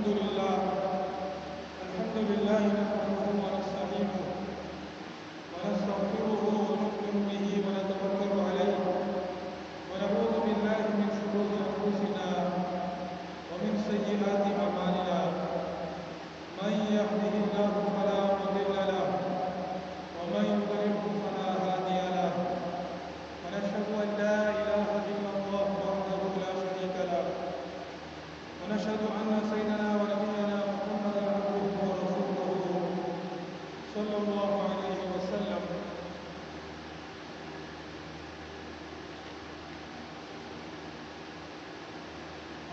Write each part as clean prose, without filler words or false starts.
الحمد لله نحمده ونستعينه ونستغفره ونؤمن به ونتوكل عليه ونعوذ بالله من شرور أنفسنا ومن سيئات أعمالنا من يهده الله فلا مضل له ومن يضلله فلا هادي له ونشهد أن لا إله إلا الله وحده لا شريك له ونشهد أن سيدنا ونبينا محمدا عبده ورسوله صلى الله عليه وسلم.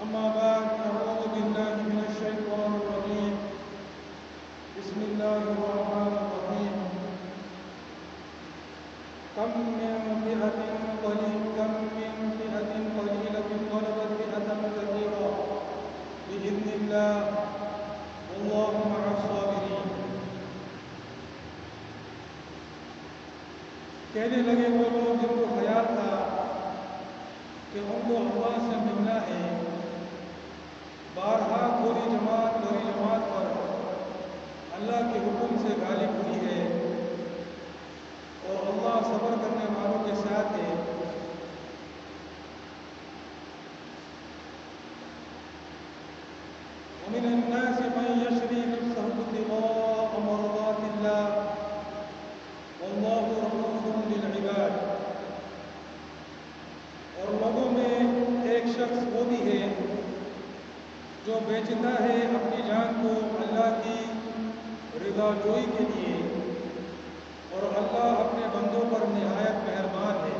أما بعد أعوذ بالله من الشيطان الرجيم. بسم الله الرحمن الرحيم. كم من فئة قليلة غلبت فئة كثيرة بإذن الله والله مع الصابرين. کہنے لگے وہ لوگ جن کو خیال تھا کہ ان کو اللہ سے ملنا ہے، بارہا بری جماعت پر اللہ کے حکم سے غالب ہوئی ہے اور اللہ صبر کرنے والوں کے ساتھ ہے. ومن الناس من يشري نفسه ابتغاء مرضات الله والله رؤوف بالعباد. اور لوگوں میں ایک شخص وہ بھی ہے جو بیچتا ہے اپنی جان کو اللہ کی رضا جوئی کے لیے، اور اللہ اپنے بندوں پر نہایت مہربان ہے.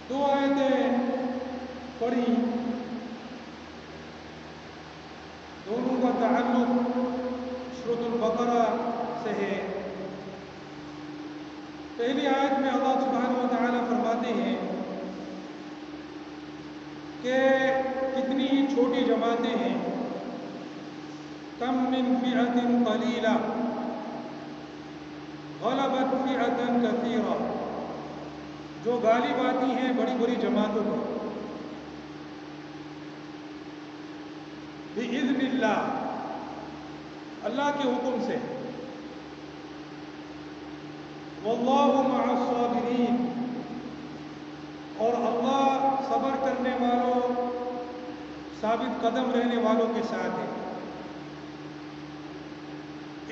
دو آیتیں پڑھی، دونوں کا تعلق سورۃ البقرہ سے ہے. پہلی آیت میں اللہ سبحانہ و تعالیٰ فرماتے ہیں کہ کتنی ہی چھوٹی جماعتیں ہیں. کم من فئۃ قلیلہ غلبت فئۃ کثیرہ، جو غالب آتی ہیں بڑی بڑی جماعتوں کو بِإِذْنِ اللہ، اللہ کے حکم سے. واللہ مع الصابرین، اور اللہ صبر کرنے والوں، ثابت قدم رہنے والوں کے ساتھ ہے.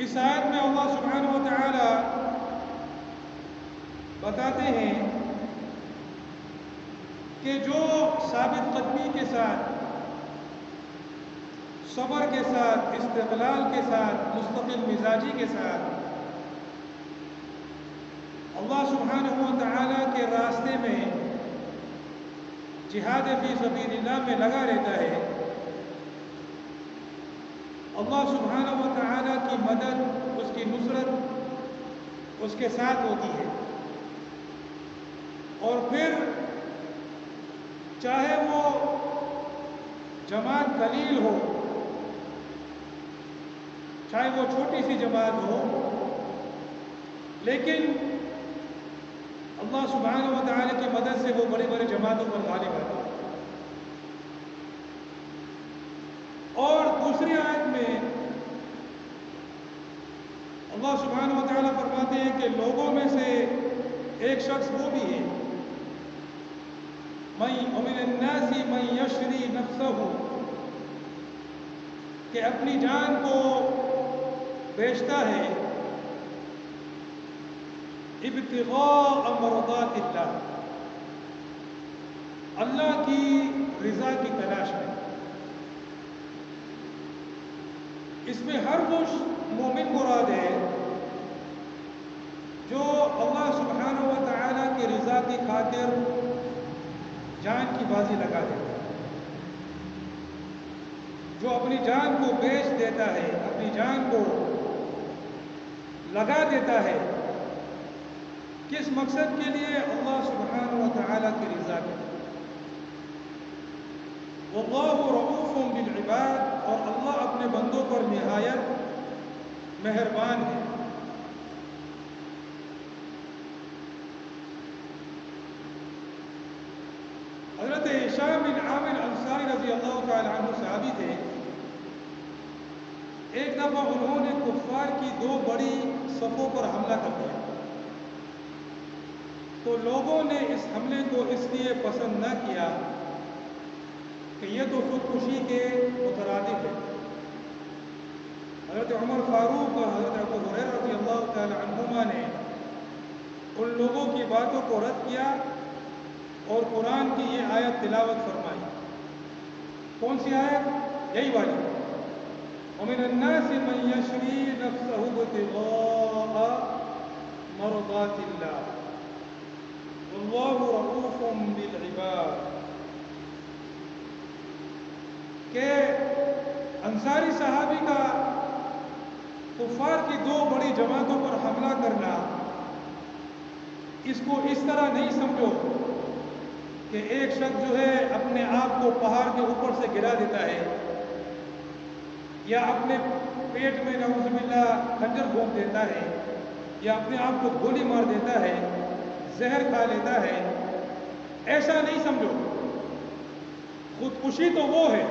اس آیت میں اللہ سبحانہ و تعالی بتاتے ہیں کہ جو ثابت قدمی کے ساتھ، صبر کے ساتھ، استقلال کے ساتھ، مستقل مزاجی کے ساتھ اللہ سبحانہ و تعالیٰ کے راستے میں جہاد فی سبیل اللہ میں لگا رہتا ہے، اللہ سبحانہ و تعالیٰ کی مدد، اس کی نصرت اس کے ساتھ ہوتی ہے. اور پھر چاہے وہ جماعت قلیل ہو، چاہے وہ چھوٹی سی جماعت ہو، لیکن اللہ سبحانہ و تعالیٰ کی مدد سے وہ بڑی بڑی جماعتوں پر غالب آتا ہے. اور دوسری آیت میں اللہ سبحانہ و تعالیٰ فرماتے ہیں کہ لوگوں میں سے ایک شخص وہ بھی ہے، وَمِنَ النَّاسِ مَن يَشْرِي نَفْسَهُ، کہ اپنی جان کو بیچتا ہے ابتغاء مرضات اللہ، اللہ کی رضا کی تلاش میں. اس میں ہر وہ مومن مراد ہے جو اللہ سبحانہ و تعالیٰ کی رضا کی خاطر جان کی بازی لگا دیتا ہے، جو اپنی جان کو بیچ دیتا ہے، اپنی جان کو لگا دیتا ہے. کس مقصد کے لیے؟ اللہ سبحانہ و تعالیٰ کی رضا کے لیے. واللہ رؤوف بالعباد، اور اللہ اپنے بندوں پر نہایت مہربان ہے. حضرت ہشام بن عامر انصاری رضی اللہ تعالی عنہ صحابی تھے. ایک دفعہ انہوں نے کفار کی دو بڑی صفوں پر حملہ کر دیا. تو لوگوں نے اس حملے کو اس لیے پسند نہ کیا کہ یہ تو خودکشی کے مترادف ہے. حضرت عمر فاروق اور حضرت ابو ہریرہ رضی اللہ تعالی عنہما نے ان لوگوں کی باتوں کو رد کیا اور قرآن کی یہ آیت تلاوت فرمائی. کون سی آیت؟ یہی والی. وَمِنَ النَّاسِ مَن يَشْرِي نَفْسَهُ ابْتِغَاءَ مَرْضَاتِ اللَّهِ وَاللَّهُ رَءُوفٌ بِالْعِبَادِ. کہ انصاری صحابی کا کفار کی دو بڑی جماعتوں پر حملہ کرنا، اس کو اس طرح نہیں سمجھو کہ ایک شخص جو ہے اپنے آپ کو پہاڑ کے اوپر سے گرا دیتا ہے یا اپنے پیٹ میں نعوذ باللہ خنجر گھونپ دیتا ہے یا اپنے آپ کو گولی مار دیتا ہے، زہر کھا لیتا ہے. ایسا نہیں سمجھو. خودکشی تو وہ ہے.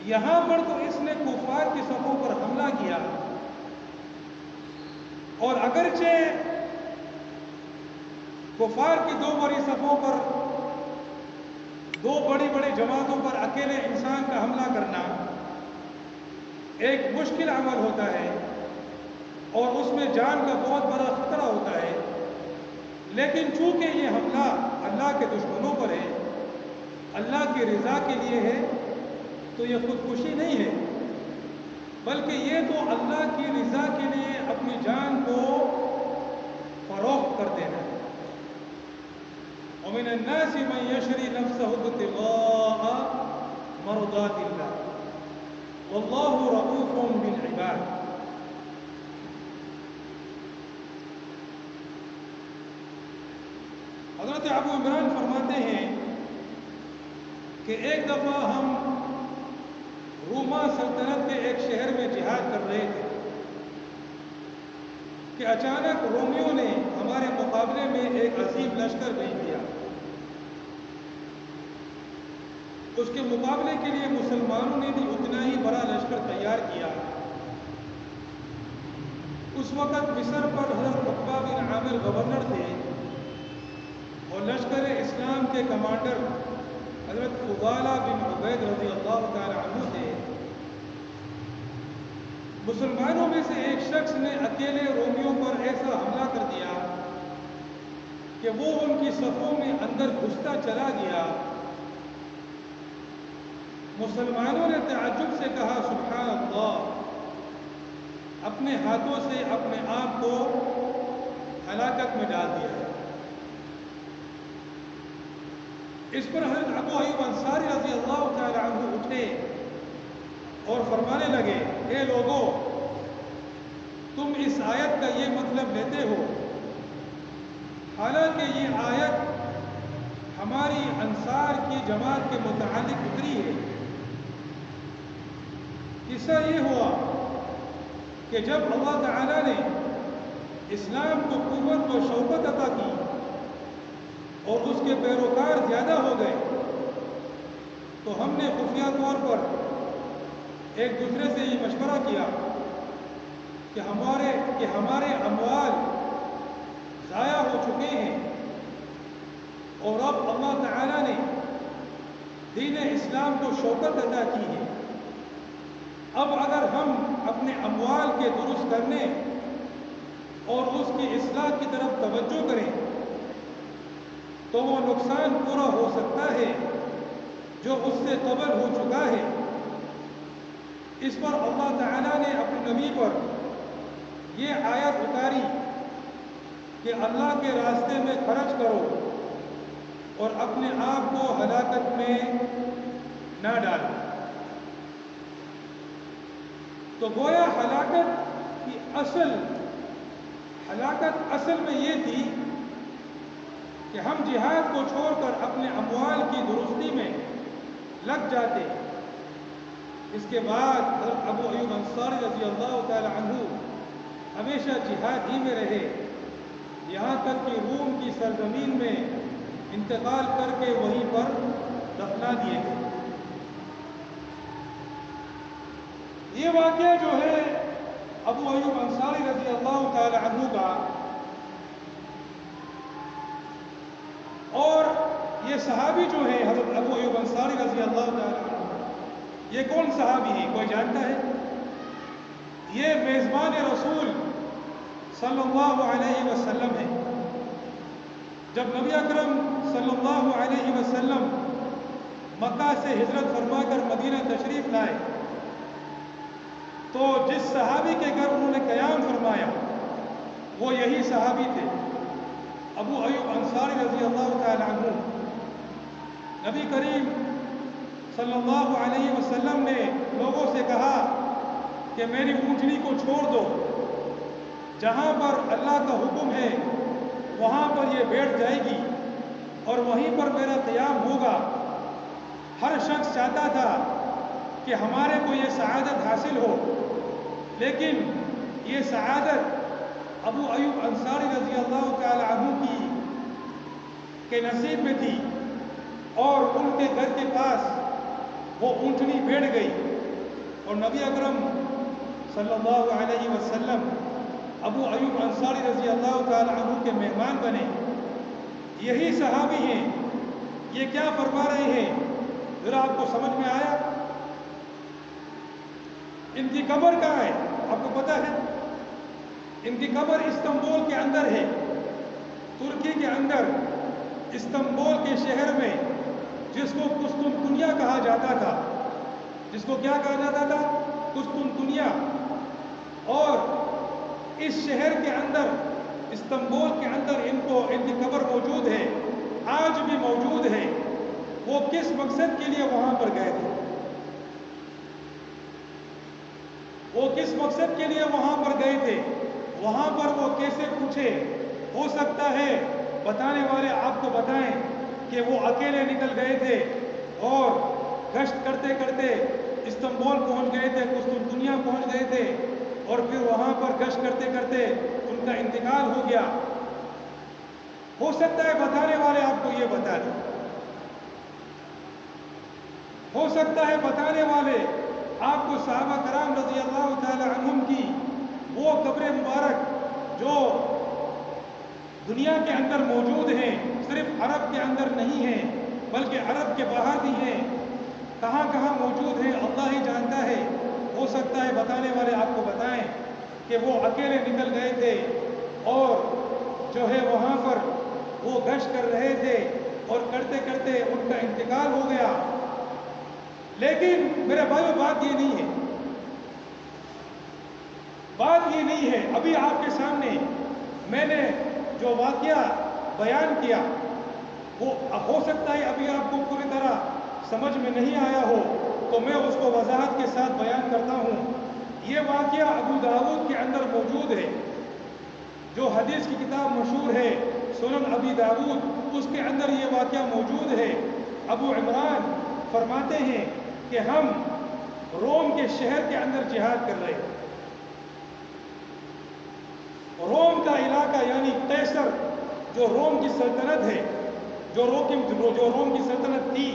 یہاں پر تو اس نے کفار کی صفوں پر حملہ کیا اور اگرچہ کفار کی دو بڑی صفوں پر، دو بڑی جماعتوں پر اکیلے انسان کا حملہ کرنا ایک مشکل عمل ہوتا ہے اور اس میں جان کا بہت بڑا خطرہ ہوتا ہے، لیکن چونکہ یہ حملہ اللہ کے دشمنوں پر ہے، اللہ کی رضا کے لیے ہے، تو یہ خودکشی نہیں ہے، بلکہ یہ تو اللہ کی رضا کے لیے اپنی جان کو فروخت کر دینا ہے. وَمِنَ النَّاسِ مَن يَشْرِي نَفْسَهُ ابْتِغَاءَ مَرْضَاتِ اللَّهِ وَاللَّهُ رَءُوفٌ بِالْعِبَادِ. حضرت ابو عمران فرماتے ہیں کہ ایک دفعہ ہم روما سلطنت کے ایک شہر میں جہاد کر رہے تھے کہ اچانک رومیوں نے ہمارے مقابلے میں ایک عظیم لشکر بھیج دیا. اس کے مقابلے کے لیے مسلمانوں نے بھی اتنا ہی بڑا لشکر تیار کیا. اس وقت مصر پر حضرت عقبہ بن عامر گورنر تھے اور لشکر اسلام کے کمانڈر حضرت فضالہ بن عبید رضی اللہ تعالی عنہ تھے. مسلمانوں میں سے ایک شخص نے اکیلے رومیوں پر ایسا حملہ کر دیا کہ وہ ان کی صفوں میں اندر گھستا چلا گیا. مسلمانوں نے تعجب سے کہا سبحان اللہ، اپنے ہاتھوں سے اپنے آپ کو ہلاکت میں ڈال دیا ہے. اس پر حضرت ابو ایوب انصاری رضی اللہ تعالی عنہ اٹھے اور فرمانے لگے، اے لوگو، تم اس آیت کا یہ مطلب لیتے ہو، حالانکہ یہ آیت ہماری انصار کی جماعت کے متعلق اتری ہے. قصہ یہ ہوا کہ جب اللہ تعالیٰ نے اسلام کو قوت و شوکت عطا کی اور اس کے پیروکار زیادہ ہو گئے تو ہم نے خفیہ طور پر ایک دوسرے سے یہ مشورہ کیا کہ ہمارے اموال ضائع ہو چکے ہیں اور اب اللہ تعالیٰ نے دین اسلام کو شوکت عطا کی ہے. اب اگر ہم اپنے اموال کے درست کرنے اور اس کی اصلاح کی طرف توجہ کریں تو وہ نقصان پورا ہو سکتا ہے جو اس سے قبل ہو چکا ہے. اس پر اللہ تعالیٰ نے اپنے نبی پر یہ آیت اتاری کہ اللہ کے راستے میں خرچ کرو اور اپنے آپ کو ہلاکت میں نہ ڈالو. تو گویا ہلاکت اصل میں یہ تھی کہ ہم جہاد کو چھوڑ کر اپنے اموال کی درستی میں لگ جاتے. اس کے بعد حضرت ابو ایوب انصاری رضی اللہ تعالی عنہ ہمیشہ جہاد ہی میں رہے، یہاں تک کہ روم کی سرزمین میں انتقال کر کے وہیں پر دفنا دیے گئے۔ یہ واقعہ جو ہے ابو ایوب انصاری رضی اللہ تعالی عنہ کا، اور یہ صحابی جو ہے حضرت ابو ایوب انصاری رضی اللہ تعالی عنہ، یہ کون صحابی ہے؟ کوئی جانتا ہے؟ یہ میزبان رسول صلی اللہ علیہ وسلم ہے۔ جب نبی اکرم صلی اللہ علیہ وسلم مکہ سے ہجرت فرما کر مدینہ تشریف لائے تو جس صحابی کے گھر انہوں نے قیام فرمایا وہ یہی صحابی تھے، ابو ایوب انصاری رضی اللہ تعالی عنہ۔ نبی کریم صلی اللہ علیہ وسلم نے لوگوں سے کہا کہ میری اونٹنی کو چھوڑ دو، جہاں پر اللہ کا حکم ہے وہاں پر یہ بیٹھ جائے گی اور وہیں پر میرا قیام ہوگا۔ ہر شخص چاہتا تھا کہ ہمارے کو یہ سعادت حاصل ہو، لیکن یہ سعادت ابو ایوب انصاری رضی اللہ تعالی عنہ کے نصیب میں تھی، اور ان کے گھر کے پاس وہ اونٹنی بیٹھ گئی، اور نبی اکرم صلی اللہ علیہ وسلم ابو ایوب انصاری رضی اللہ تعالی عنہ کے مہمان بنے۔ یہی صحابی ہیں، یہ کیا فرما رہے ہیں ذرا آپ کو سمجھ میں آیا؟ ان کی قبر کہاں ہے آپ کو پتہ ہے؟ ان کی قبر استنبول کے اندر ہے، ترکی کے اندر، استنبول کے شہر میں، جس کو قسطنطنیہ کہا جاتا تھا۔ جس کو کیا کہا جاتا تھا؟ قسطنطنیہ۔ اور اس شہر کے اندر، استنبول کے اندر ان کی قبر موجود ہے، آج بھی موجود ہے۔ وہ کس مقصد کے لیے وہاں پر گئے تھے؟ وہ کس مقصد کے لیے وہاں پر گئے تھے؟ وہاں پر وہ کیسے پوچھے؟ ہو سکتا ہے بتانے والے آپ کو بتائیں کہ وہ اکیلے نکل گئے تھے اور گشت کرتے کرتے استنبول پہنچ گئے تھے، قسطنطنیہ پہنچ گئے تھے، اور پھر وہاں پر گشت کرتے کرتے ان کا انتقال ہو گیا۔ ہو سکتا ہے بتانے والے آپ کو یہ بتا دیں، ہو سکتا ہے بتانے والے آپ کو صحابہ کرام رضی اللہ تعالی عنہم کی وہ قبر مبارک جو دنیا کے اندر موجود ہیں، صرف عرب کے اندر نہیں ہیں بلکہ عرب کے باہر بھی ہیں، کہاں کہاں موجود ہیں اللہ ہی جانتا ہے۔ ہو سکتا ہے بتانے والے آپ کو بتائیں کہ وہ اکیلے نکل گئے تھے اور جو ہے وہاں پر وہ گشت کر رہے تھے اور کرتے کرتے ان کا انتقال ہو گیا۔ لیکن میرے بھائیو بات یہ نہیں ہے، بات یہ نہیں ہے۔ ابھی آپ کے سامنے میں نے جو واقعہ بیان کیا وہ ہو سکتا ہے ابھی آپ کو پوری طرح سمجھ میں نہیں آیا ہو، تو میں اس کو وضاحت کے ساتھ بیان کرتا ہوں۔ یہ واقعہ ابو داؤد کے اندر موجود ہے، جو حدیث کی کتاب مشہور ہے سنن ابی داؤد، اس کے اندر یہ واقعہ موجود ہے۔ ابو عمران فرماتے ہیں کہ ہم روم کے شہر کے اندر جہاد کر رہے ہیں۔ روم کا علاقہ یعنی قیصر، جو روم کی سلطنت ہے، جو روم کی سلطنت تھی،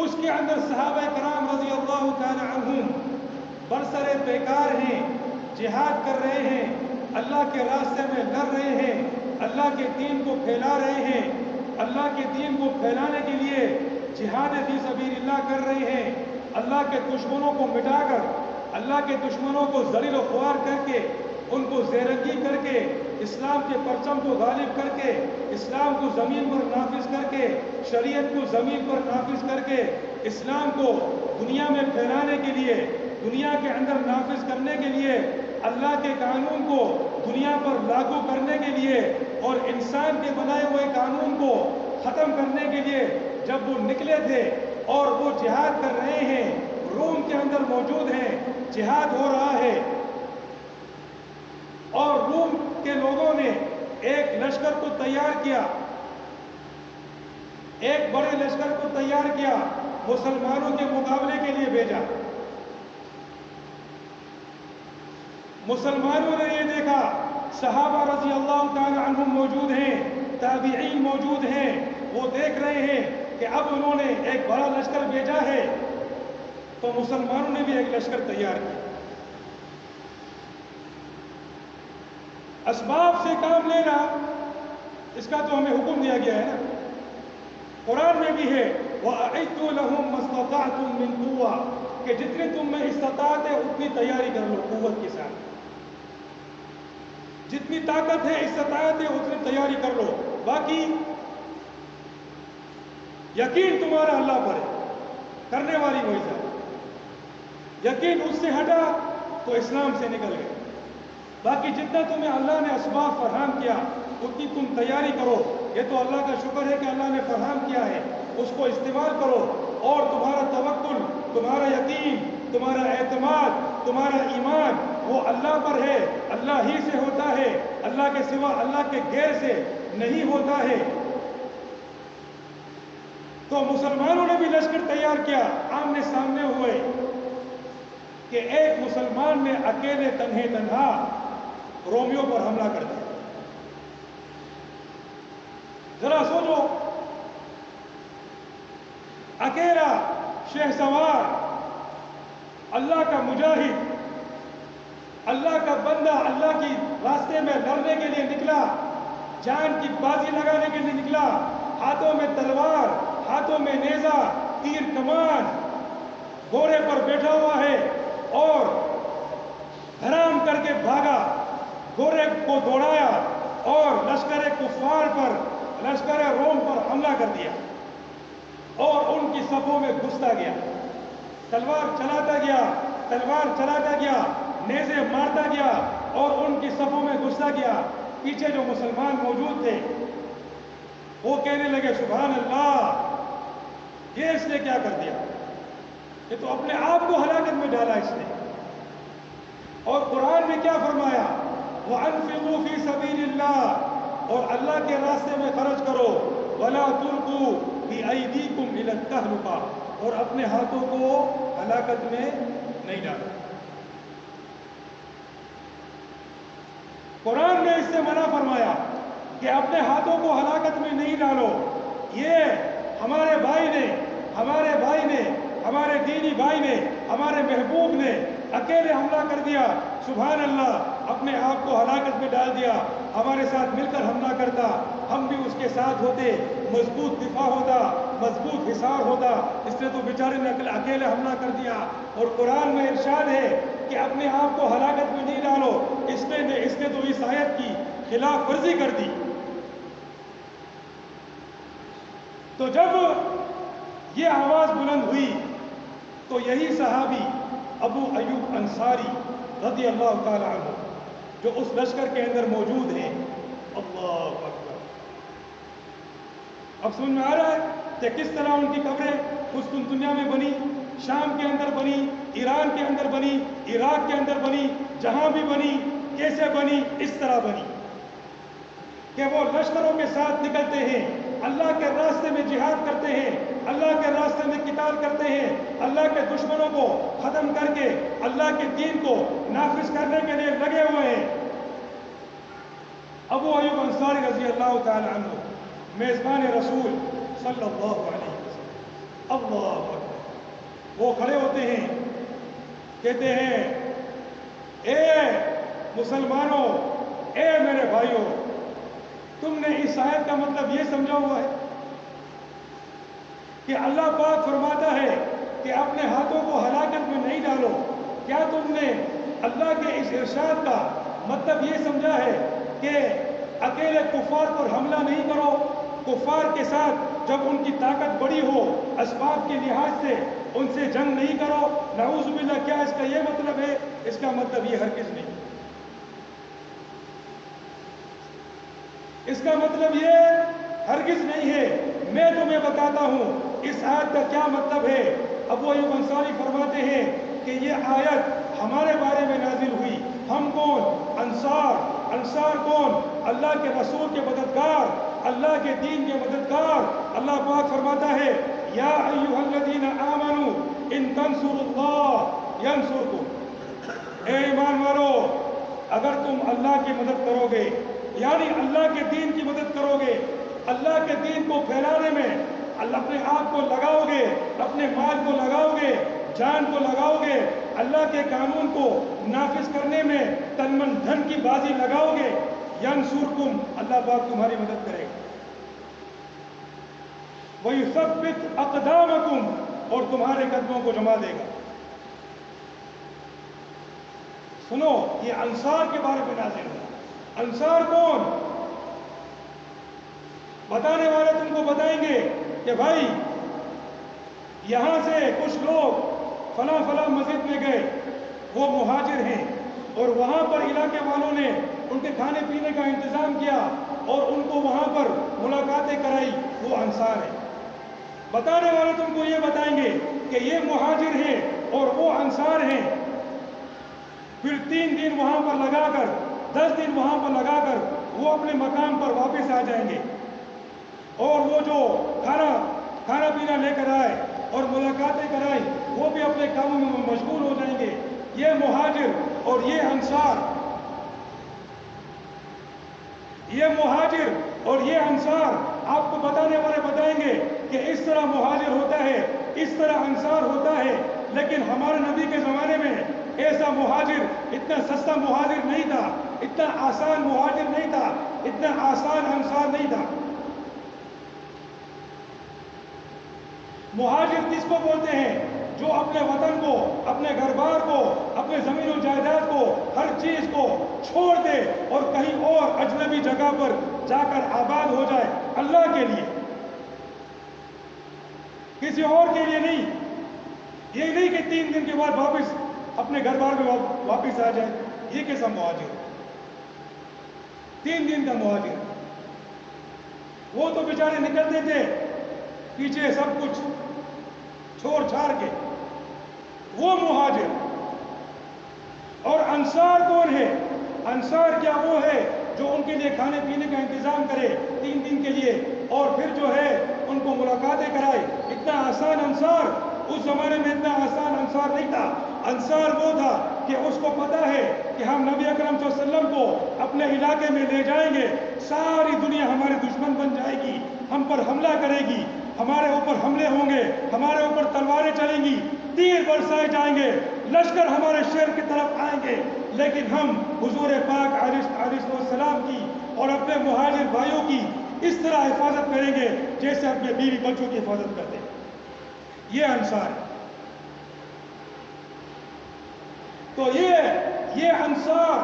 اس کے اندر صحابہ کرام رضی اللہ تعالی عنہم برسر پیکار ہیں، جہاد کر رہے ہیں، اللہ کے راستے میں لڑ رہے ہیں، اللہ کے دین کو پھیلا رہے ہیں، اللہ کے دین کو پھیلانے کے لیے جہاد فی سبیل اللہ کر رہے ہیں، اللہ کے دشمنوں کو مٹا کر، اللہ کے دشمنوں کو ذلیل و خوار کر کے، ان کو زیرنگی کر کے، اسلام کے پرچم کو غالب کر کے، اسلام کو زمین پر نافذ کر کے، شریعت کو زمین پر نافذ کر کے، اسلام کو دنیا میں پھیلانے کے لیے، دنیا کے اندر نافذ کرنے کے لیے، اللہ کے قانون کو دنیا پر لاگو کرنے کے لیے اور انسان کے بنائے ہوئے قانون کو ختم کرنے کے لیے جب وہ نکلے تھے اور وہ جہاد کر رہے ہیں، روم کے اندر موجود ہیں، جہاد ہو رہا ہے، اور روم کے لوگوں نے ایک لشکر کو تیار کیا، ایک بڑے لشکر کو تیار کیا، مسلمانوں کے مقابلے کے لیے بھیجا۔ مسلمانوں نے یہ دیکھا صحابہ رضی اللہ تعالی عنہم موجود ہیں، تابعین موجود ہیں، وہ دیکھ رہے ہیں کہ اب انہوں نے ایک بڑا لشکر بھیجا ہے، تو مسلمانوں نے بھی ایک لشکر تیار کیا۔ اسباب سے کام لینا، اس کا تو ہمیں حکم دیا گیا ہے نا، قرآن میں بھی ہے وَأَعِدُّوا لَهُم مَّا اسْتَطَعْتُم مِّن قُوَّةٍ، کہ جتنے تم میں استطاعت ہے اتنی تیاری کر لو قوت کے ساتھ، جتنی طاقت ہے استطاعت ہے اتنی تیاری کر لو، باقی یقین تمہارا اللہ پر ہے، کرنے والی وہی ذات، یقین اس سے ہٹا تو اسلام سے نکل گئے، باقی جتنا تمہیں اللہ نے اسباب فراہم کیا اتنی تم تیاری کرو، یہ تو اللہ کا شکر ہے کہ اللہ نے فراہم کیا ہے، اس کو استعمال کرو، اور تمہارا توکل، تمہارا یقین، تمہارا اعتماد، تمہارا ایمان وہ اللہ پر ہے، اللہ ہی سے ہوتا ہے، اللہ کے سوا، اللہ کے غیر سے نہیں ہوتا ہے۔ تو مسلمانوں نے بھی لشکر تیار کیا، آمنے سامنے ہوئے کہ ایک مسلمان نے اکیلے تنہا رومیوں پر حملہ کر دیا۔ ذرا سوچو، اکیلا شہ سوار، اللہ کا مجاہد، اللہ کا بندہ، اللہ کی راستے میں لڑنے کے لیے نکلا، جان کی بازی لگانے کے لیے نکلا، ہاتھوں میں تلوار، ہاتھوں میں نیزہ، تیر کمان، گھوڑے پر بیٹھا ہوا ہے، اور دھڑام کر کے بھاگا، گھوڑے کو دوڑایا اور لشکر کفار پر، لشکر روم پر حملہ کر دیا، اور ان کی صفوں میں گھستا گیا، تلوار چلاتا گیا، تلوار چلاتا گیا، نیزے مارتا گیا، اور ان کی صفوں میں گھستا گیا۔ پیچھے جو مسلمان موجود تھے وہ کہنے لگے سبحان اللہ، یہ اس نے کیا کر دیا، یہ تو اپنے آپ کو ہلاکت میں ڈالا اس نے۔ اور قرآن میں کیا فرمایا، وَأَنفِقُوا فِي سَبِيلِ اللَّهِ، اور اللہ کے راستے میں خرچ کرو، وَلَا تُلْقُوا بِأَيْدِيكُمْ إِلَى التَّهْلُكَةِ، اور اپنے ہاتھوں کو ہلاکت میں نہیں ڈالا۔ قرآن نے اس سے منع فرمایا کہ اپنے ہاتھوں کو ہلاکت میں نہیں ڈالو۔ یہ ہمارے بھائی نے، ہمارے دینی بھائی نے، ہمارے محبوب نے اکیلے حملہ کر دیا، سبحان اللہ، اپنے آپ کو ہلاکت میں ڈال دیا، ہمارے ساتھ مل کر حملہ کرتا، ہم بھی اس کے ساتھ ہوتے، مضبوط دفاع ہوتا، مضبوط حصار ہوتا، اس نے تو بیچارے نے اکیلے حملہ کر دیا۔ اور قرآن میں ارشاد ہے کہ اپنے آپ کو ہلاکت میں نہیں ڈالو، اس نے تو اس آیت کی خلاف ورزی کر دی۔ تو جب یہ آواز بلند ہوئی تو یہی صحابی ابو ایوب انصاری رضی اللہ تعالی عنہ جو اس لشکر کے اندر موجود ہیں، اللہ اکبر، اب سمجھ میں آ رہا ہے کہ کس طرح ان کی قبریں قسطنطنیہ میں بنی، شام کے اندر بنی، ایران کے اندر بنی، عراق کے اندر بنی، جہاں بھی بنی، کیسے بنی، اس طرح بنی کہ وہ لشکروں کے ساتھ نکلتے ہیں، اللہ کے راستے میں جہاد کرتے ہیں، اللہ کے راستے میں قتال کرتے ہیں، اللہ کے دشمنوں کو ختم کر کے اللہ کے دین کو نافذ کرنے کے لیے لگے ہوئے ہیں۔ ابو ایوب انصاری رضی اللہ تعالی عنہ میزبان رسول صلی اللہ علیہ وسلم، اللہ اکبر، وہ کھڑے ہوتے ہیں، کہتے ہیں اے مسلمانوں، اے میرے بھائیوں، تم نے اس آیت کا مطلب یہ سمجھا ہوا ہے کہ اللہ پاک فرماتا ہے کہ اپنے ہاتھوں کو ہلاکت میں نہیں ڈالو، کیا تم نے اللہ کے اس ارشاد کا مطلب یہ سمجھا ہے کہ اکیلے کفار پر حملہ نہیں کرو، کفار کے ساتھ جب ان کی طاقت بڑی ہو اسباب کے لحاظ سے ان سے جنگ نہیں کرو؟ نعوذ باللہ، کیا اس کا یہ مطلب ہے؟ اس کا مطلب یہ ہرگز نہیں، اس کا مطلب یہ ہرگز نہیں ہے۔ میں تمہیں بتاتا ہوں اس آیت کا کیا مطلب ہے۔ ابو ایوب انصاری فرماتے ہیں کہ یہ آیت ہمارے بارے میں نازل ہوئی۔ ہم کون؟ انصار کون؟ اللہ کے رسول کے مددگار، اللہ کے دین کے مددگار۔ اللہ پاک فرماتا ہے یا ایھا الذین آمنوا ان تنصروا اللہ ینصرکم، اے ایمان والو، اگر تم اللہ کی مدد کرو گے، یعنی اللہ کے دین کی مدد کرو گے، اللہ کے دین کو پھیلانے میں اپنے آپ کو لگاؤ گے، اپنے مال کو لگاؤ گے، جان کو لگاؤ گے، اللہ کے قانون کو نافذ کرنے میں تن من دھن کی بازی لگاؤ گے، ینصرکم، اللہ پاک تمہاری مدد کرے گا، وَيُثَبِّتْ أَقْدَامَكُمْ، اور تمہارے قدموں کو جما دے گا۔ سنو، یہ انصار کے بارے میں نازل ہوا۔ انصار کون؟ بتانے والے تم کو بتائیں گے کہ بھائی یہاں سے کچھ لوگ فلاں فلاں مسجد میں گئے، وہ مہاجر ہیں، اور وہاں پر علاقے والوں نے ان کے کھانے پینے کا انتظام کیا اور ان کو وہاں پر ملاقاتیں کرائی، وہ انصار ہیں۔ بتانے والے تم کو یہ بتائیں گے کہ یہ مہاجر ہیں اور وہ انصار ہیں، پھر 3 دن وہاں پر لگا کر، 10 دن وہاں پر لگا کر وہ اپنے مقام پر واپس آ جائیں گے، اور وہ جو کھانا پینا لے کر آئے اور ملاقاتیں کرائیں وہ بھی اپنے کاموں میں مشغول ہو جائیں گے۔ یہ مہاجر اور یہ انصار، یہ مہاجر اور یہ انصار آپ کو بتانے والے بتائیں گے کہ اس طرح مہاجر ہوتا ہے، اس طرح انصار ہوتا ہے، لیکن ہمارے نبی کے زمانے میں ایسا مہاجر، اتنا سستا مہاجر نہیں تھا، اتنا آسان مہاجر نہیں تھا، اتنا آسان انصار نہیں تھا۔ مہاجر کس کو بولتے ہیں؟ جو اپنے وطن کو، اپنے گھر بار کو، اپنے زمین و جائیداد کو، ہر چیز کو چھوڑ دے اور کہیں اور اجنبی جگہ پر جا کر آباد ہو جائے، اللہ کے لیے، کسی اور کے لیے نہیں۔ یہ نہیں کہ 3 دن کے بعد واپس اپنے گھر بار میں واپس آ جائے، یہ کیسا مہاجر؟ 3 دن کا مہاجر، وہ تو بیچارے نکلتے تھے پیچھے سب کچھ چھوڑ چھاڑ کے، وہ مہاجر۔ اور انصار کون ہے؟ انصار کیا وہ ہے جو ان کے لیے کھانے پینے کا انتظام کرے 3 دن کے لیے، اور پھر جو ہے ان کو ملاقاتیں کرائے۔ اتنا آسان انصار اس زمانے میں، اتنا آسان انصار نہیں تھا۔ انصار وہ تھا کہ اس کو پتا ہے کہ ہم نبی اکرم صلی اللہ علیہ وسلم کو اپنے علاقے میں لے جائیں گے، ساری دنیا ہمارے دشمن بن جائے گی، ہم پر حملہ کرے گی، ہمارے اوپر حملے ہوں گے، ہمارے اوپر تلواریں چلیں گی، تیر برسائے جائیں گے، لشکر ہمارے شہر کی طرف آئیں گے، لیکن ہم حضور پاک علیہ السلام کی اور اپنے مہاجر بھائیوں کی اس طرح حفاظت کریں گے جیسے اپنے بیوی بچوں کی حفاظت کرتے ہیں۔ یہ انصار ہے۔ تو یہ انصار،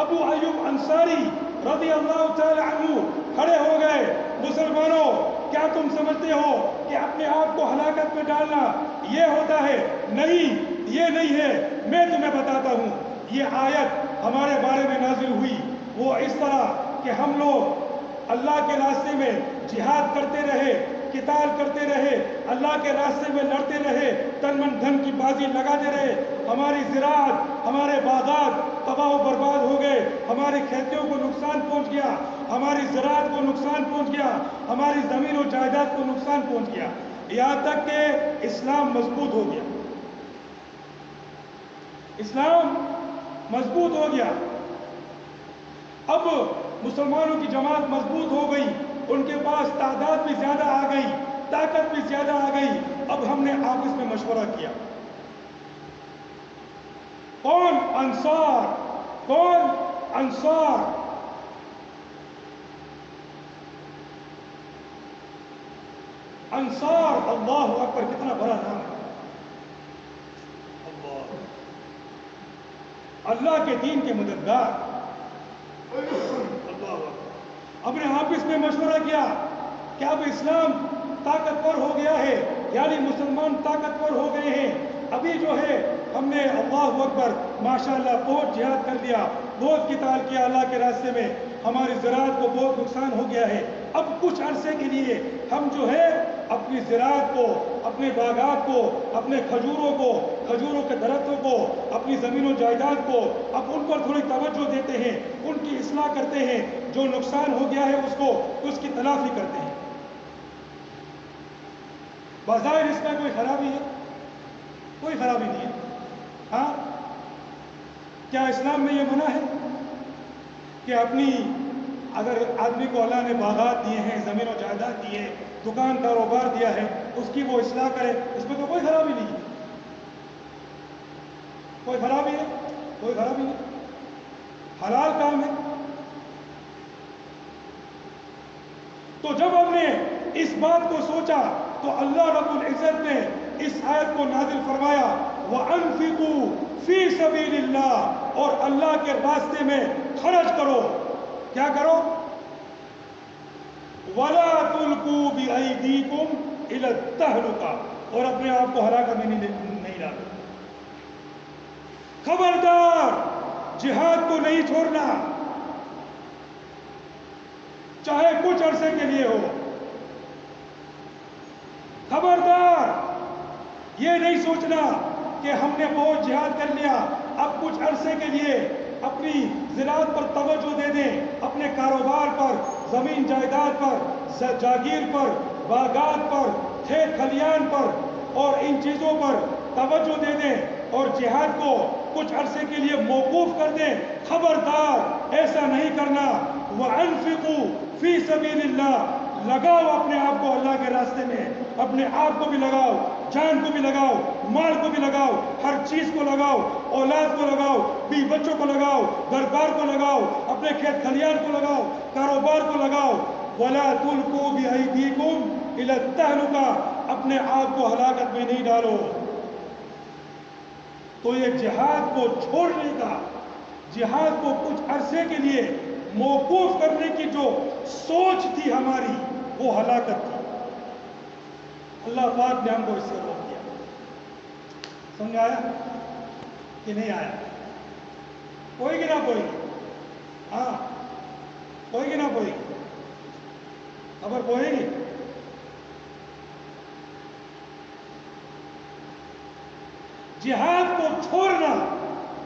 ابو ایوب انصاری رضی اللہ تعالی عنہ کھڑے ہو گئے، مسلمانوں کیا تم سمجھتے ہو کہ اپنے آپ کو ہلاکت میں ڈالنا یہ ہوتا ہے؟ نہیں، یہ نہیں ہے، میں تمہیں بتاتا ہوں۔ یہ آیت ہمارے بارے میں نازل ہوئی وہ اس طرح کہ ہم لوگ اللہ کے راستے میں جہاد کرتے رہے، قتال کرتے رہے، اللہ کے راستے میں لڑتے رہے، تن من دھن کی بازی لگاتے رہے، ہماری زراعت، ہمارے باغات تباہ و برباد ہو گئے، ہماری کھیتیوں کو نقصان پہنچ گیا، ہماری زراعت کو نقصان پہنچ گیا، ہماری زمین و جائیداد کو نقصان پہنچ گیا، یہاں تک کہ اسلام مضبوط ہو گیا، اسلام مضبوط ہو گیا۔ اب مسلمانوں کی جماعت مضبوط ہو گئی، ان کے پاس تعداد بھی زیادہ آ گئی، طاقت بھی زیادہ آ گئی۔ اب ہم نے آپس میں مشورہ کیا، کون انصار، کون انصار، انصار، اللہ اکبر، کتنا بڑا نام ہے، اللہ کے دین کے مددگار، اللہ اکبر۔ ہم نے آپس میں مشورہ کیا کہ اب اسلام طاقتور ہو گیا ہے، یعنی مسلمان طاقتور ہو گئے ہیں، ابھی جو ہے ہم نے اللہ اکبر ماشاءاللہ بہت جہاد کر لیا، بہت قتال کیا اللہ کے راستے میں، ہماری زراعت کو بہت نقصان ہو گیا ہے، اب کچھ عرصے کے لیے ہم جو ہے اپنی زراعت کو، اپنے باغات کو، اپنے کھجوروں کے درختوں کو، اپنی زمین و جائیداد کو، اب ان پر تھوڑی توجہ دیتے ہیں، ان کی اصلاح کرتے ہیں، جو نقصان ہو گیا ہے اس کی تلافی کرتے ہیں۔ بظاہر اس میں کوئی خرابی ہے؟ کوئی خرابی نہیں ہے۔ ہاں، کیا اسلام میں یہ منع ہے کہ اگر آدمی کو اللہ نے باغات دیے ہیں، زمین و جائیداد دی ہے، دکان کاروبار دیا ہے، اس کی وہ اصلاح کرے، اس میں تو کوئی خرابی نہیں ہے، کوئی خرابی ہے، کوئی خرابی نہیں، حلال کام ہے۔ تو جب ہم نے اس بات کو سوچا تو اللہ رب العزت نے اس آیت کو نازل فرمایا، وَأَنفِقُوا فِي سَبِيلِ اللَّهِ، اور اللہ کے راستے میں خرچ کرو۔ کیا کرو؟ وَلَا تُلْقُوا بِأَيْدِيكُمْ إِلَى التَّهْلُكَةِ، اور اپنے آپ کو ہلاکت میں نہیں ڈالو۔ خبردار، جہاد کو نہیں چھوڑنا، چاہے کچھ عرصے کے لیے ہو۔ خبردار، یہ نہیں سوچنا کہ ہم نے بہت جہاد کر لیا، اب کچھ عرصے کے لیے اپنی زراعت پر توجہ دے دیں، اپنے کاروبار پر، زمین جائیداد پر، جاگیر پر، باغات پر، کھیت کھلیان پر اور ان چیزوں پر توجہ دے دیں اور جہاد کو کچھ عرصے کے لیے موقوف کر دیں۔ خبردار، ایسا نہیں کرنا۔ وَأَنفِقُوا فِي سَبِيلِ اللَّهِ، لگاؤ اپنے آپ کو اللہ کے راستے میں، اپنے آپ کو بھی لگاؤ، جان کو بھی لگاؤ، مال کو بھی لگاؤ، ہر چیز کو لگاؤ، اولاد کو لگاؤ، بیوی بچوں کو لگاؤ، گھر بار کو لگاؤ، اپنے کھیت کھلیان کو لگاؤ، کاروبار کو لگاؤ۔ وَلَا تُلْقُوا بِأَيْدِيكُمْ إِلَى التَّهْلُكَةِ، اپنے آپ کو ہلاکت میں نہیں ڈالو۔ تو یہ جہاد کو چھوڑنے کا، جہاد کو کچھ عرصے کے لیے موقوف کرنے کی جو سوچ تھی ہماری، وہ ہلاکت تھی۔ اللہ پاک نے ہم کو اس سے روک دیا۔ سمجھ آیا کہ نہیں آیا؟ کوئی گی نہ کوئی گی؟ ہاں، کوئی گی نہ کوئی گی؟ خبر کوئی گی؟ جہاد کو چھوڑنا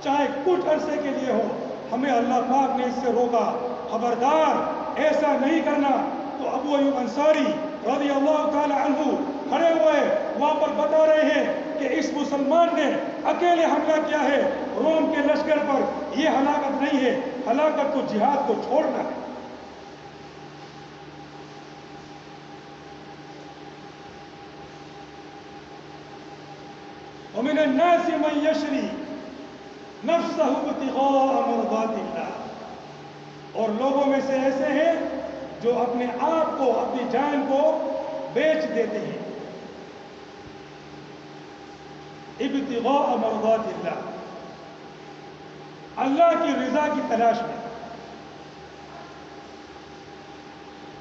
چاہے کچھ عرصے کے لیے ہو، ہمیں اللہ پاک نے اس سے روکا۔ خبردار، ایسا نہیں کرنا۔ تو ابو ایوب انصاری رضی اللہ تعالی عنہ کھڑے ہوئے وہاں پر بتا رہے ہیں کہ اس مسلمان نے اکیلے حملہ کیا ہے روم کے لشکر پر، یہ ہلاکت نہیں ہے، ہلاکت تو جہاد کو چھوڑنا ہے۔ ومن الناس من يشري نفسه ابتغاء مرضات اللہ، اور لوگوں میں سے ایسے ہیں جو اپنے آپ کو، اپنی جان کو بیچ دیتے ہیں ابتغاء مرضات اللہ، اللہ کی رضا کی تلاش میں۔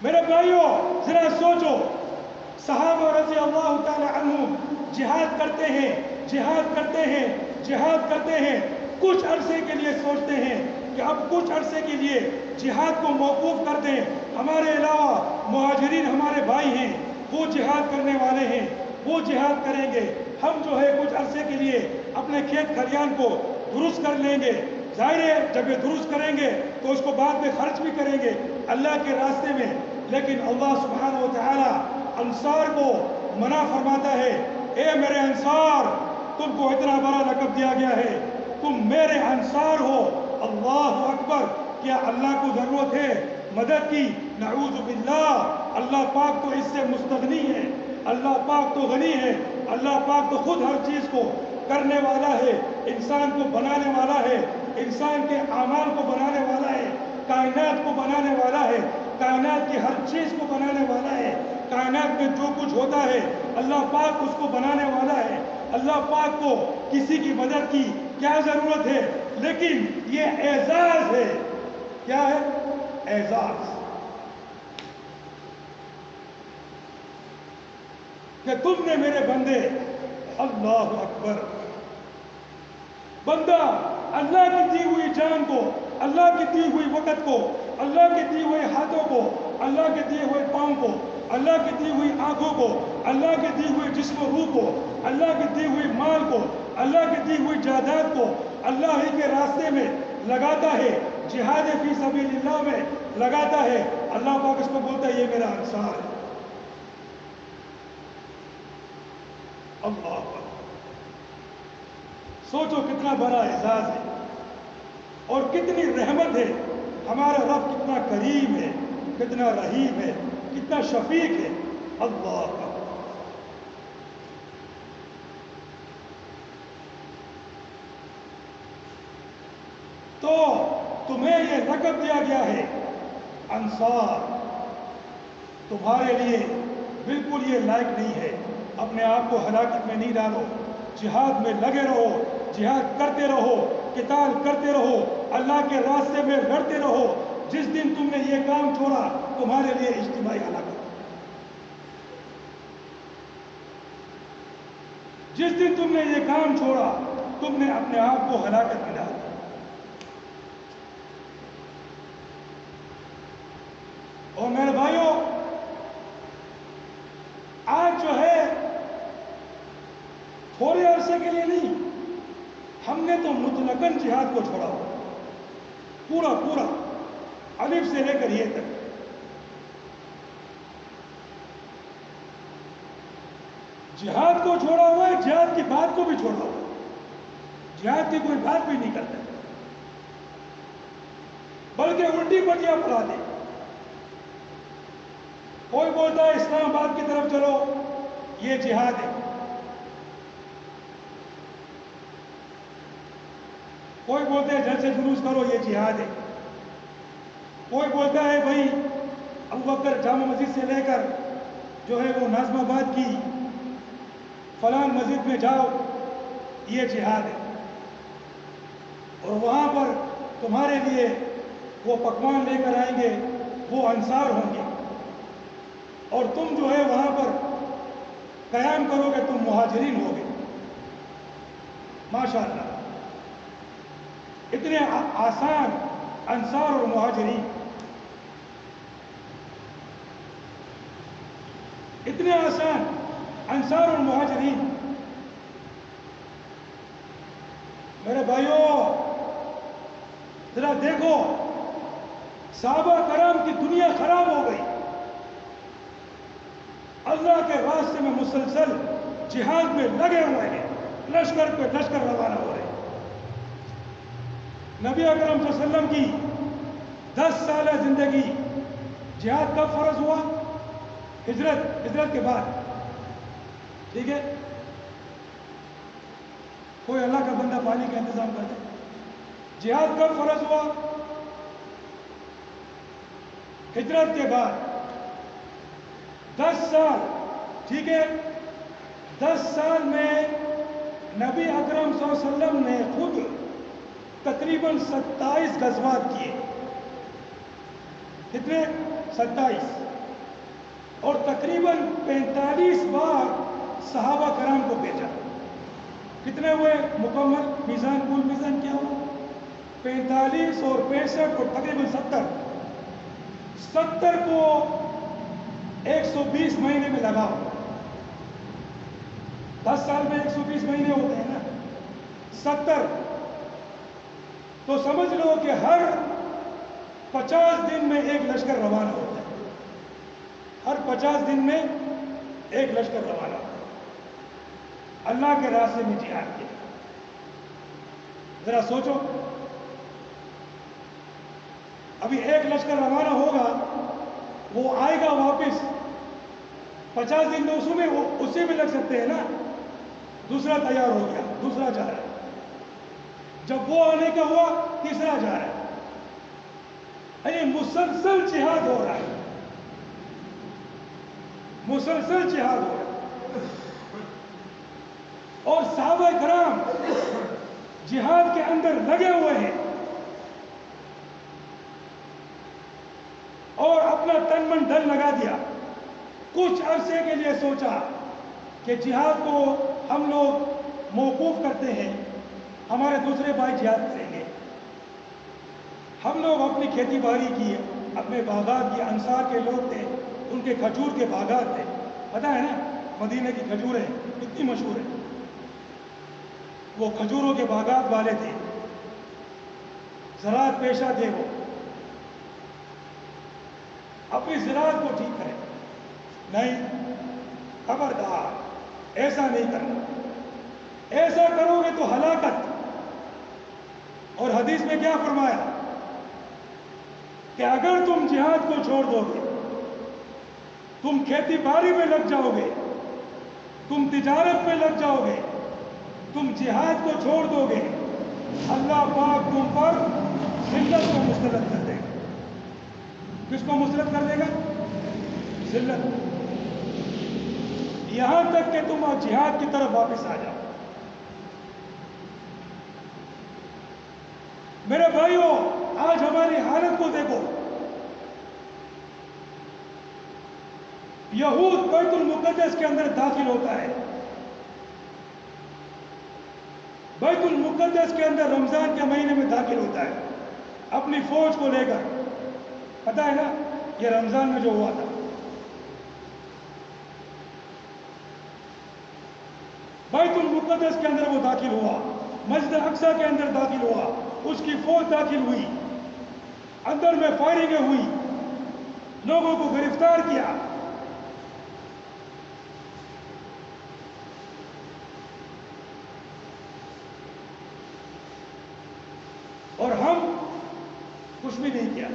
میرے بھائیوں، ذرا سوچو، صحابہ رضی اللہ تعالی عنہم جہاد کرتے ہیں، جہاد کرتے ہیں، جہاد کرتے ہیں، کچھ عرصے کے لیے سوچتے ہیں کہ اب کچھ عرصے کے لیے جہاد کو موقوف کر دیں، ہمارے علاوہ مہاجرین ہمارے بھائی ہیں، وہ جہاد کرنے والے ہیں، وہ جہاد کریں گے، ہم جو ہے کچھ عرصے کے لیے اپنے کھیت کھلیان کو درست کر لیں گے۔ ظاہر ہے جب یہ درست کریں گے تو اس کو بعد میں خرچ بھی کریں گے اللہ کے راستے میں۔ لیکن اللہ سبحانہ و تعالی انصار کو منع فرماتا ہے، اے میرے انصار، تم کو اتنا بڑا لقب دیا گیا ہے، تم میرے انصار ہو۔ اللہ اکبر! کیا اللہ کو ضرورت ہے مدد کی؟ نعوذ باللہ! اللہ پاک تو اس سے مستغنی ہے، اللہ پاک تو غنی ہے، اللہ پاک تو خود ہر چیز کو کرنے والا ہے، انسان کو بنانے والا ہے، انسان کے اعمال کو بنانے والا ہے، کائنات کو بنانے والا ہے، کائنات کی ہر چیز کو بنانے والا ہے، کائنات میں جو کچھ ہوتا ہے اللہ پاک اس کو بنانے والا ہے۔ اللہ پاک کو کسی کی مدد کی کیا ضرورت ہے؟ لیکن یہ اعزاز ہے۔ کیا ہے؟ اعزاز، کہ تم نے میرے بندے، اللہ اکبر، بندہ اللہ کی دی ہوئی جان کو، اللہ کی دی ہوئی وقت کو، اللہ کے دیے ہوئے ہاتھوں کو، اللہ کے دیے ہوئے پاؤں کو، اللہ کی دی ہوئی آنکھوں کو، اللہ کی دی ہوئی جسم و روح کو، اللہ کی دی ہوئی مال کو، اللہ کی دی ہوئی جائیداد کو اللہ ہی کے راستے میں لگاتا ہے، جہاد فی سبیل اللہ میں لگاتا ہے۔ اللہ پاک اس کو بولتا ہے یہ میرا انصار ہے۔ اللہ اکبر! سوچو کتنا بڑا اعزاز ہے اور کتنی رحمت ہے ہمارا رب کتنا کریم ہے، کتنا رحیم ہے، کتنا شفیق ہے. اللہ کا تو تمہیں یہ لقب دیا گیا ہے انصار. تمہارے لیے بالکل یہ لائق نہیں ہے. اپنے آپ کو ہلاکت میں نہیں ڈالو، جہاد میں لگے رہو، جہاد کرتے رہو، قتال کرتے رہو، اللہ کے راستے میں لڑتے رہو. جس دن تم نے یہ کام چھوڑا تمہارے لیے اجتماعی ہلاکت. جس دن تم نے یہ کام چھوڑا تم نے اپنے آپ کو ہلاکت میں ڈالا. اور میرے بھائیوں، آج جو ہے تھوڑے عرصے کے لیے نہیں، ہم نے تو مطلقاً جہاد کو چھوڑا ہوا، پورا پورا الف سے لے کر یہ تک. جہاد کو چھوڑا ہوا ہے، جہاد کی بات کو بھی چھوڑا ہوا ہے. جہاد کی کوئی بات بھی نہیں کرتا، بلکہ الٹی پٹیاں پڑھا دے. کوئی بولتا ہے اسلام آباد کی طرف چلو، یہ جہاد ہے. کوئی بولتا ہے جلسے جلوس کرو، یہ جہاد ہے. کوئی بولتا ہے بھائی ابوبکر جامع مسجد سے لے کر جو ہے وہ ناظم آباد کی فلان مسجد میں جاؤ، یہ جہاد ہے. اور وہاں پر تمہارے لیے وہ پکوان لے کر آئیں گے، وہ انصار ہوں گے، اور تم جو ہے وہاں پر قیام کرو گے، تم مہاجرین ہوگے. ماشاء اللہ، اتنے آسان انصار اور مہاجرین، اتنے آسان انصار اور مہاجرین. میرے بھائیوں ذرا دیکھو، صحابہ کرام کی دنیا خراب ہو گئی، اللہ کے راستے میں مسلسل جہاد میں لگے ہوئے ہیں، لشکر پہ لشکر روانہ ہو رہے ہیں. نبی اکرم صلی اللہ علیہ وسلم کی 10 سالہ زندگی جہاد کب فرض ہوا؟ ہجرت کے بعد. ٹھیک ہے، کوئی اللہ کا بندہ پانی کا انتظام کر دے. جہاد کب فرض ہوا؟ ہجرت کے بعد. 10 سال، ٹھیک ہے، 10 سال میں نبی اکرم صلی اللہ علیہ وسلم نے خود تقریباً 27 غزوات کیے. کتنے؟ 27. اور تقریباً 45 بار صحابہ کرام کو بھیجا. کتنے ہوئے مکمل؟ میزان، کل میزان کیا ہوا؟ 45 اور 65 اور تقریباً 70 کو 120 مہینے میں لگا ہوا. 10 سال میں 120 مہینے ہوتے ہیں نا، 70 تو سمجھ لو کہ ہر 50 دن میں ایک لشکر روانہ ہوتا ہے. ہر 50 دن میں ایک لشکر روانہ ہوتا ہے اللہ کے راستے میں جہاد کے. ذرا سوچو، ابھی ایک لشکر روانہ ہوگا، وہ آئے گا واپس 50 دن میں، اس سے بھی لگ سکتے ہیں نا. دوسرا تیار ہو گیا، دوسرا جا رہا ہے. جب وہ آنے کا ہوا تیسرا جا رہا ہے. یعنی مسلسل جہاد ہو رہا ہے، مسلسل جہاد ہو رہا ہے. اور صحابہ کرام جہاد کے اندر لگے ہوئے ہیں اور اپنا تن من دھن لگا دیا. کچھ عرصے کے لیے سوچا کہ جہاد کو ہم لوگ موقوف کرتے ہیں، ہمارے دوسرے بھائی جہاد کریں گے. ہم لوگ اپنی کھیتی باڑی کی، اپنے باغات کی، انصار کے لوگ تھے، ان کے کھجور کے باغات تھے. پتہ ہے نا مدینے کی کھجوریں کتنی مشہور ہیں. وہ کھجوروں کے باغات والے تھے، زراعت پیشہ تھے. وہ اپنی زراعت کو ٹھیک کریں. نہیں، خبردار، ایسا نہیں کرنا. ایسا کرو گے تو ہلاکت. اور حدیث میں کیا فرمایا؟ کہ اگر تم جہاد کو چھوڑ دو گے، تم کھیتی باڑی میں لگ جاؤ گے، تم تجارت میں لگ جاؤ گے، تم جہاد کو چھوڑ دو گے، اللہ پاک تم پر ذلت کو مسلط کر دے گا۔ کس کو مسلط کر دے گا؟ ذلت۔ یہاں تک کہ تم جہاد کی طرف واپس آ جاؤ۔ میرے بھائیوں، آج ہماری حالت کو دیکھو۔ یہود بیت المقدس کے اندر داخل ہوتا ہے، بیت المقدس کے اندر رمضان کے مہینے میں داخل ہوتا ہے اپنی فوج کو لے کر۔ پتہ ہے نا یہ رمضان میں جو ہوا تھا، بیت المقدس کے اندر وہ داخل ہوا، مسجد اقصی کے اندر داخل ہوا، اس کی فوج داخل ہوئی، اندر میں فائرنگیں ہوئی، لوگوں کو گرفتار کیا۔ اور ہم کچھ بھی نہیں کیا،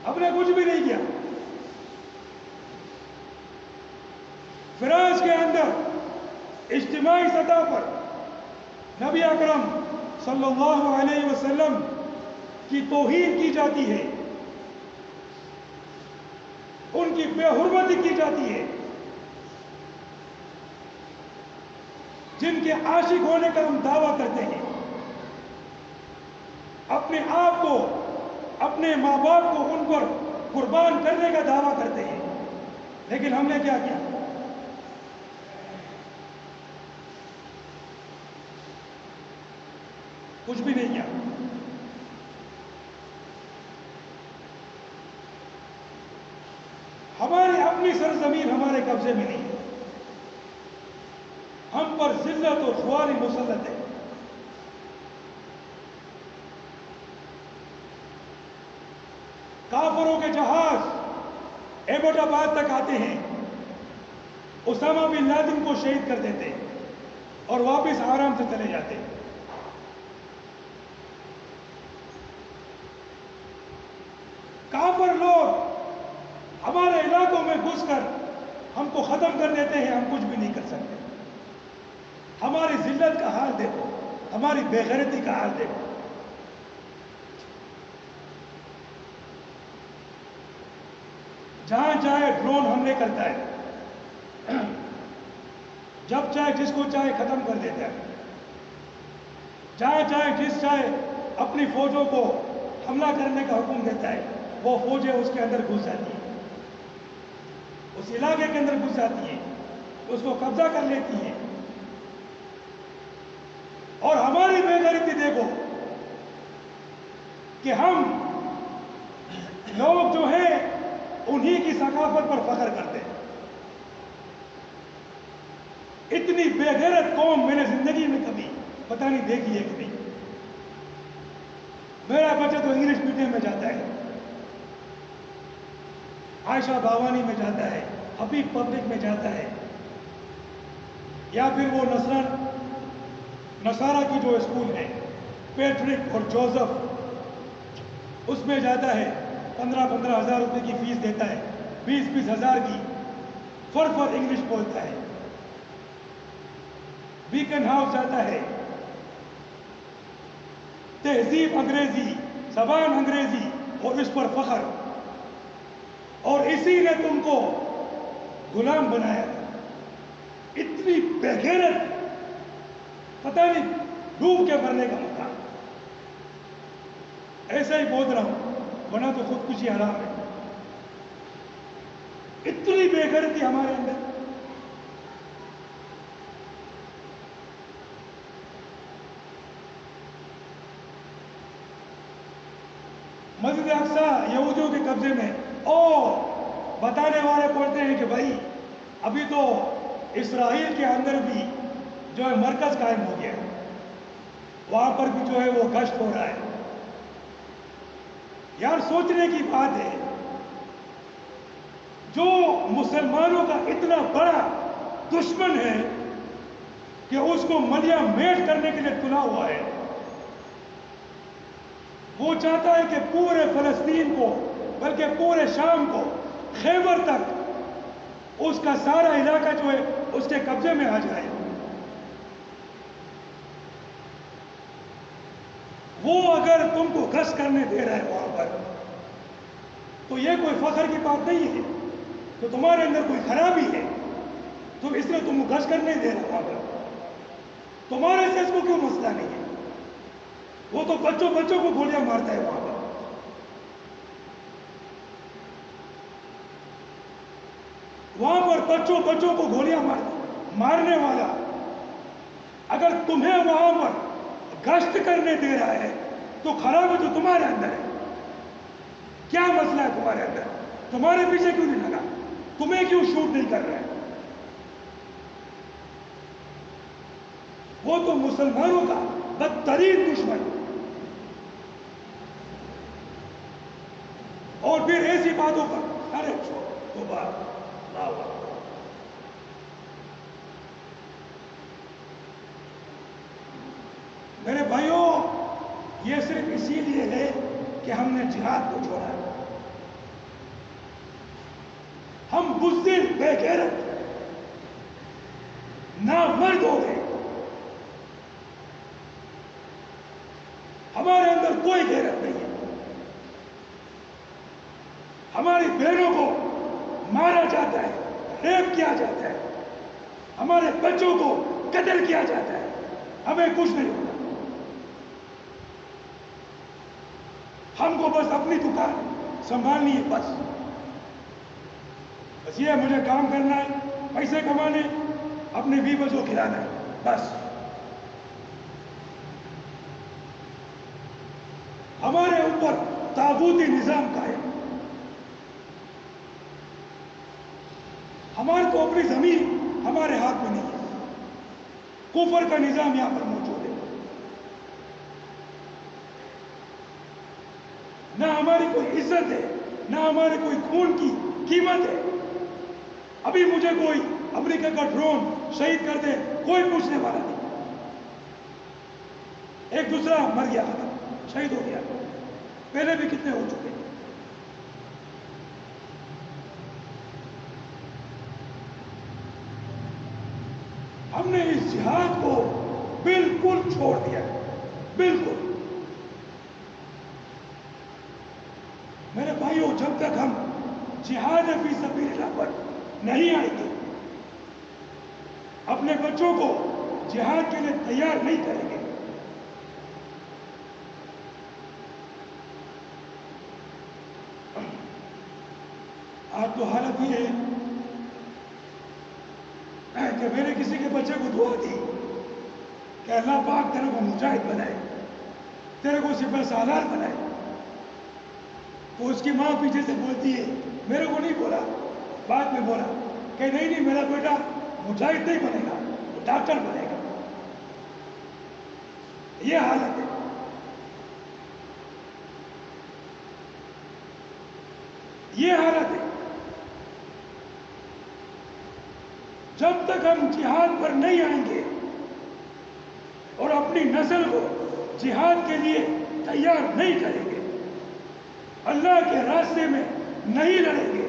ہم نے کچھ بھی نہیں کیا۔ فرانس کے اندر اجتماعی سطح پر نبی اکرم صلی اللہ علیہ وسلم کی توہین کی جاتی ہے، ان کی بے حرمتی کی جاتی ہے۔ جن کے عاشق ہونے کا ہم دعویٰ کرتے ہیں، اپنے آپ کو، اپنے ماں باپ کو ان پر قربان کرنے کا دعویٰ کرتے ہیں، لیکن ہم نے کیا کیا؟ کچھ بھی نہیں کیا۔ ہماری اپنی سرزمین ہمارے قبضے میں نہیں ہے، ہم پر ذلت و خواری مسلط ہے۔ کافروں کے جہاز ایبٹ آباد تک آتے ہیں، اسامہ بن لادن کو شہید کر دیتے اور واپس آرام سے چلے جاتے۔ کافر لوگ ہمارے علاقوں میں گھس کر ہم کو ختم کر دیتے ہیں، ہم کچھ بھی نہیں کر سکتے۔ ہماری ذلت کا حال دیکھو، ہماری بے غیرتی کا حال دیکھو۔ جہاں چاہے ڈرون حملے کرتا ہے، جب چاہے جس کو چاہے ختم کر دیتا ہے، جہاں چاہے جس چاہے اپنی فوجوں کو حملہ کرنے کا حکم دیتا ہے، وہ فوجیں اس کے اندر گھس جاتی ہیں، اس علاقے کے اندر گھس جاتی ہیں، اس کو قبضہ کر لیتی ہیں۔ اور ہماری بے غیرتی دیکھو کہ ہم لوگ جو ہیں انہی کی ثقافت پر فخر کرتے ہیں۔ اتنی بے غیرت قوم میں نے زندگی میں کبھی پتہ نہیں دیکھی ہے کہ نہیں۔ میرا بچہ تو انگلش میڈیم میں جاتا ہے، عائشہ بھوانی میں جاتا ہے، حبیب پبلک میں جاتا ہے، یا پھر وہ نصارہ کی جو اسکول ہے پیٹرک اور جوزف، اس میں جاتا ہے، 15 ہزار روپے کی فیس دیتا ہے، 20 ہزار کی فر انگلش بولتا ہے۔ بیکن ہاؤس جاتا ہے، تہذیب انگریزی، زبان انگریزی، اور اس پر فخر، اور اسی نے تم کو غلام بنایا۔ اتنی بے غیرت، پتہ نہیں ڈوب کے مرنے کا مقام۔ ایسا ہی بول رہا ہوں، ورنہ تو خودکشی حرام ہے۔ اتنی بے غیرتی ہمارے اندر۔ مسجد اقصی یہودیوں کے قبضے میں، اور بتانے والے بولتے ہیں کہ بھائی ابھی تو اسرائیل کے اندر بھی جو ہے مرکز قائم ہو گیا ہے، وہاں پر بھی جو ہے وہ گشت ہو رہا ہے۔ یار سوچنے کی بات ہے، جو مسلمانوں کا اتنا بڑا دشمن ہے کہ اس کو ملیا میٹ کرنے کے لیے تلا ہوا ہے، وہ چاہتا ہے کہ پورے فلسطین کو بلکہ پورے شام کو خیبر تک اس کا سارا علاقہ جو ہے اس کے قبضے میں آ جائے. وہ اگر تم کو گشت کرنے دے رہا ہے وہاں پر تو یہ کوئی فخر کی بات نہیں ہے. تو تمہارے اندر کوئی خرابی ہے تو اس لیے تم کو گشت کرنے دے رہا وہاں پر. تمہارے سے اس کو کیوں مسئلہ نہیں ہے؟ وہ تو بچوں کو گولیاں مارتا ہے وہاں پر. وہاں پر بچوں کو گولیاں مارنے والا اگر تمہیں وہاں پر گشت کرنے دے رہا ہے تو خرابی تو تمہارے اندر ہے. کیا مسئلہ ہے تمہارے اندر؟ تمہارے پیچھے کیوں نہیں لگا؟ تمہیں کیوں شوٹ نہیں کر رہا ہے؟ وہ تو مسلمانوں کا بدترین دشمن. اور پھر ایسی باتوں پر ارے تو بات میرے بھائیوں، یہ صرف اسی لیے ہے کہ ہم نے جہاد کو چھوڑا ہے. ہم بزدل بے غیرت نامرد ہو گئے. ہمارے اندر کوئی غیرت نہیں ہے. ہماری بہنوں کو مارا جاتا ہے، ریپ کیا جاتا ہے، ہمارے بچوں کو قتل کیا جاتا ہے، ہمیں کچھ نہیں ہوتا. ہم کو بس اپنی دکان سنبھالنی ہے. بس یہ مجھے کام کرنا ہے، پیسے کمانے، اپنے بیوی کو کھلانا ہے. بس ہمارے اوپر طاغوتی نظام کا ہے. ہمارے تو اپنی زمین ہمارے ہاتھ میں نہیں ہے. کفر کا نظام یہاں پر موجود ہے. نہ ہماری کوئی عزت ہے، نہ ہمارے کوئی خون کی قیمت ہے. ابھی مجھے کوئی امریکہ کا ڈرون شہید کر دے، کوئی پوچھنے والا نہیں. ایک دوسرا مر گیا، شہید ہو گیا. پہلے بھی کتنے ہو چکے. ہم نے اس جہاد کو بالکل چھوڑ دیا ہے. بالکل. میرے بھائیوں، جب تک ہم جہاد فی سبیل اللہ پر نہیں آئیں گے، اپنے بچوں کو جہاد کے لیے تیار نہیں کریں گے، آج تو حالت یہ ہے کہ میں نے کسی کے بچے کو دعا دی کہ اللہ پاک تیرے کو مجاہد بنائے، تیرے کو سپہ سالار بنائے. تو اس کی ماں پیچھے سے بولتی ہے، میرے کو نہیں بولا، بعد میں بولا کہ نہیں میرا بیٹا مجاہد نہیں بنے گا، وہ ڈاکٹر بنے گا. یہ حالت ہے. یہ حالت ہے. جب تک ہم جہاد پر نہیں آئیں گے اور اپنی نسل کو جہاد کے لیے تیار نہیں کریں گے، اللہ کے راستے میں نہیں لڑیں گے،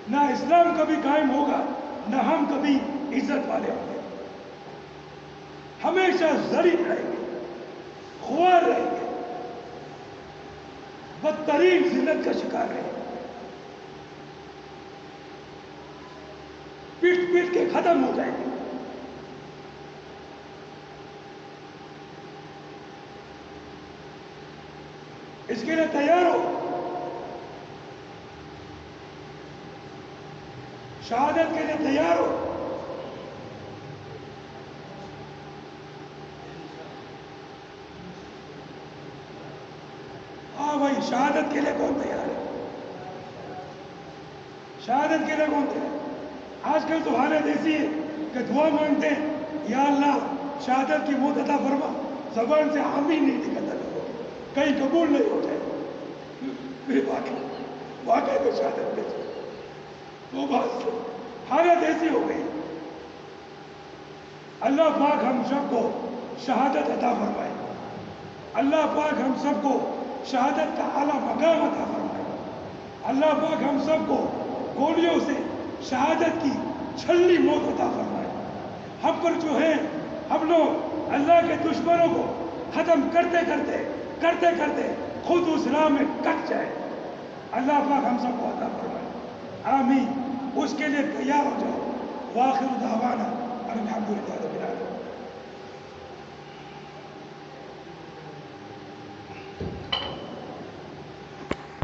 نہ اسلام کبھی قائم ہوگا، نہ ہم کبھی عزت والے ہوں گے. ہمیشہ ضعیف رہیں گے، خوار رہیں گے، بدترین ذلت کا شکار رہیں گے. پیٹ کے ختم ہو جائیں گے. اس کے لیے تیار ہو. شہادت کے لیے تیار ہو. ہاں بھائی، شہادت کے لیے کون تیار ہے؟ شہادت کے لیے کون تیار ہے؟ آج کل تو حالت ایسی ہے کہ دعا مانگتے ہیں، یا اللہ شہادت کی موت عطا فرما، زبان سے آمین نہیں نکلتا، کہیں قبول نہیں ہو جائے. پھر واقعی میں شہادت میں وہ بات حالت ایسی ہو گئی. اللہ پاک ہم سب کو شہادت عطا فرمائے. اللہ پاک ہم سب کو شہادت کا اعلیٰ مقام عطا فرمائے۔ اللہ پاک ہم سب کو گولیوں سے شہادت کی چھلنی موت عطا فرمائے۔ ہم پر جو ہے ہم لوگ اللہ کے دشمنوں کو ختم کرتے کرتے خود اس راہ میں کٹ جائے، اللہ پاک ہم سب کو عطا فرمائے، آمین۔ اس کے لیے تیار ہو جاؤ۔ وآخر دعوانا الحمدللہ۔